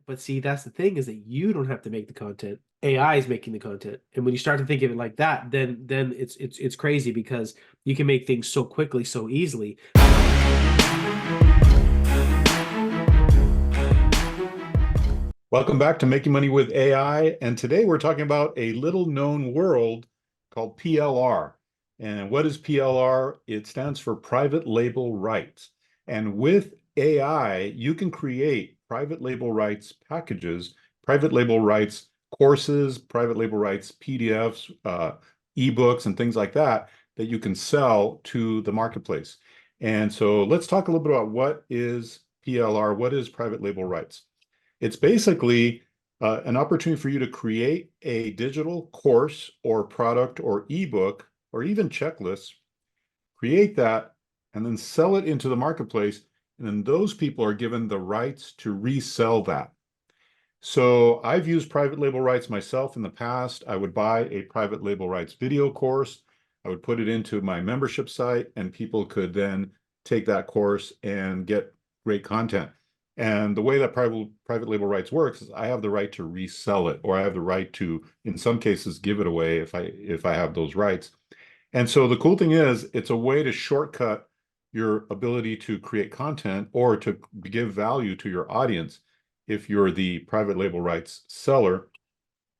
but see, that's the thing is that you don't have to make the content. AI is making the content. And when you start to think of it like that, then it's crazy because you can make things so quickly, so easily. Welcome back to Making Money with AI. And today we're talking about a little known world called PLR. And what is PLR? It stands for private label rights. And with AI, you can create private label rights packages, private label rights courses, private label rights PDFs, ebooks, and things like that that you can sell to the marketplace. And so let's talk a little bit about what is PLR, what is private label rights. It's basically an opportunity for you to create a digital course or product or ebook or even checklists, create that, and then sell it into the marketplace. And then those people are given the rights to resell that. So I've used private label rights myself in the past. I would buy a private label rights video course. I would put it into my membership site, and people could then take that course and get great content. And the way that private label rights works is I have the right to resell it, or I have the right to, in some cases, give it away if I have those rights. And so the cool thing is it's a way to shortcut your ability to create content or to give value to your audience if you're the private label rights seller.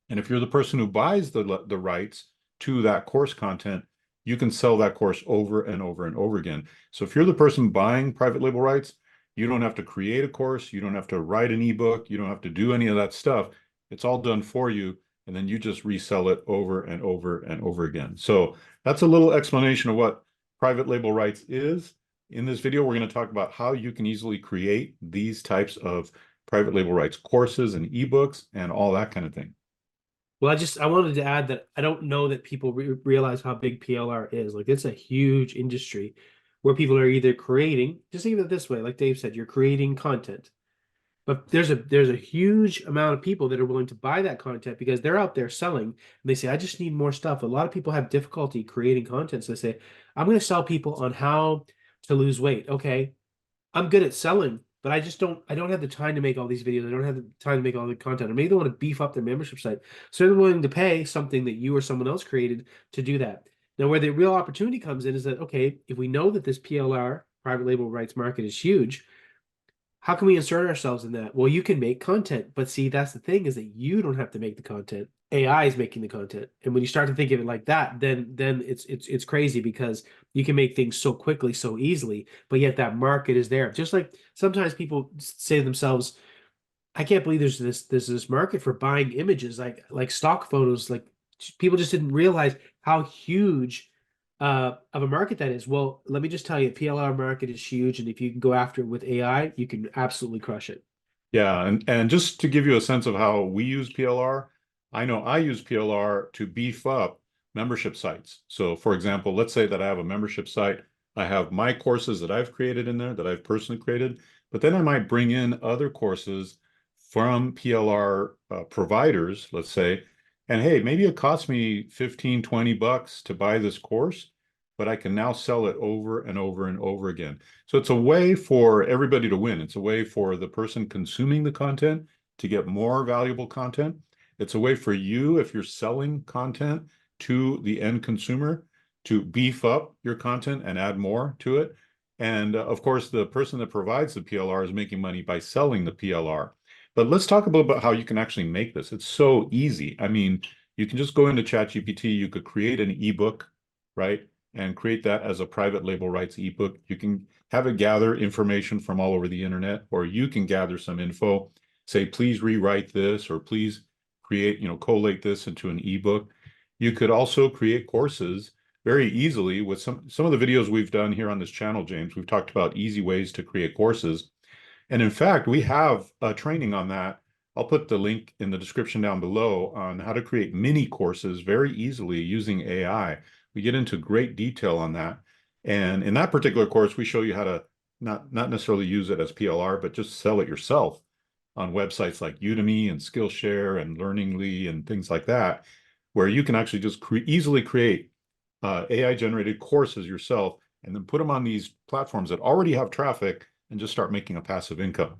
And if you're the person who buys the rights to that course content, you can sell that course over and over and over again. So if you're the person buying private label rights, you don't have to create a course, you don't have to write an ebook, you don't have to do any of that stuff. It's all done for you, and then you just resell it over and over and over again. So that's a little explanation of what private label rights is. In this video, we're going to talk about how you can easily create these types of private label rights courses and ebooks and all that kind of thing. Well, I wanted to add that I don't know that people realize how big PLR is. Like, it's a huge industry where people are either creating, just think of it this way, like Dave said, you're creating content. But there's a huge amount of people that are willing to buy that content because they're out there selling and they say, I just need more stuff. A lot of people have difficulty creating content. So they say, I'm going to sell people on how to lose weight. Okay, I'm good at selling, but I don't have the time to make all these videos. I don't have the time to make all the content. Or maybe they want to beef up their membership site. So they're willing to pay something that you or someone else created to do that. Now, where the real opportunity comes in is that, okay, if we know that this PLR, private label rights market, is huge, how can we insert ourselves in that? Well, you can make content, but see, that's the thing is that you don't have to make the content. AI is making the content. And when you start to think of it like that, then it's crazy because you can make things so quickly, so easily, but yet that market is there. Just like sometimes people say to themselves, I can't believe there's this market for buying images like stock photos. Like people just didn't realize how huge of a market that is. Well, let me just tell you, PLR market is huge, and if you can go after it with AI, you can absolutely crush it. Yeah, and just to give you a sense of how we use PLR, I know I use PLR to beef up membership sites. So for example, let's say that I have a membership site. I have my courses that I've created in there that I've personally created, but then I might bring in other courses from PLR providers, let's say, and hey, maybe it costs me 15, 20 bucks to buy this course, but I can now sell it over and over and over again. So it's a way for everybody to win. It's a way for the person consuming the content to get more valuable content. It's a way for you, if you're selling content to the end consumer, to beef up your content and add more to it. And of course, the person that provides the PLR is making money by selling the PLR. But let's talk a little about how you can actually make this. It's so easy. I mean, you can just go into ChatGPT, you could create an ebook, right? And create that as a private label rights ebook. You can have it gather information from all over the internet, or you can gather some info, say, please rewrite this, or please create, collate this into an ebook. You could also create courses very easily with some of the videos we've done here on this channel, James. We've talked about easy ways to create courses. And in fact, we have a training on that. I'll put the link in the description down below on how to create mini courses very easily using AI. We get into great detail on that. And in that particular course, we show you how to not necessarily use it as PLR, but just sell it yourself on websites like Udemy and Skillshare and Learningly and things like that, where you can actually just easily create AI-generated courses yourself and then put them on these platforms that already have traffic and just start making a passive income.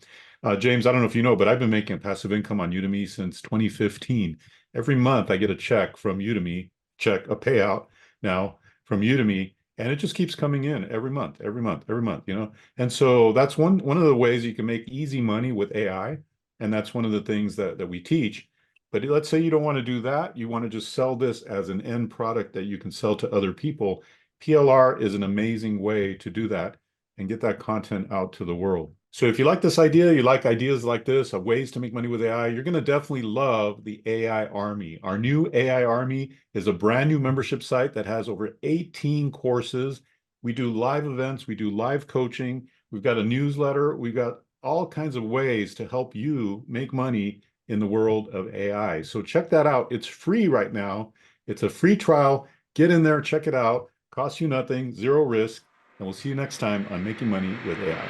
James, I don't know if you know, but I've been making a passive income on Udemy since 2015. Every month I get a check from Udemy, a payout now from Udemy, and it just keeps coming in every month, every month, every month, you know? And so that's one of the ways you can make easy money with AI. And that's one of the things that we teach. But let's say you don't want to do that. You want to just sell this as an end product that you can sell to other people. PLR is an amazing way to do that and get that content out to the world. So if you like this idea, you like ideas like this of ways to make money with AI, you're going to definitely love the AI Army. Our new AI Army is a brand new membership site that has over 18 courses. We do live events, we do live coaching, we've got a newsletter, we've got all kinds of ways to help you make money in the world of AI. So check that out. It's free right now. It's a free trial. Get in there, check it out. Costs you nothing, zero risk. And we'll see you next time on Making Money with AI.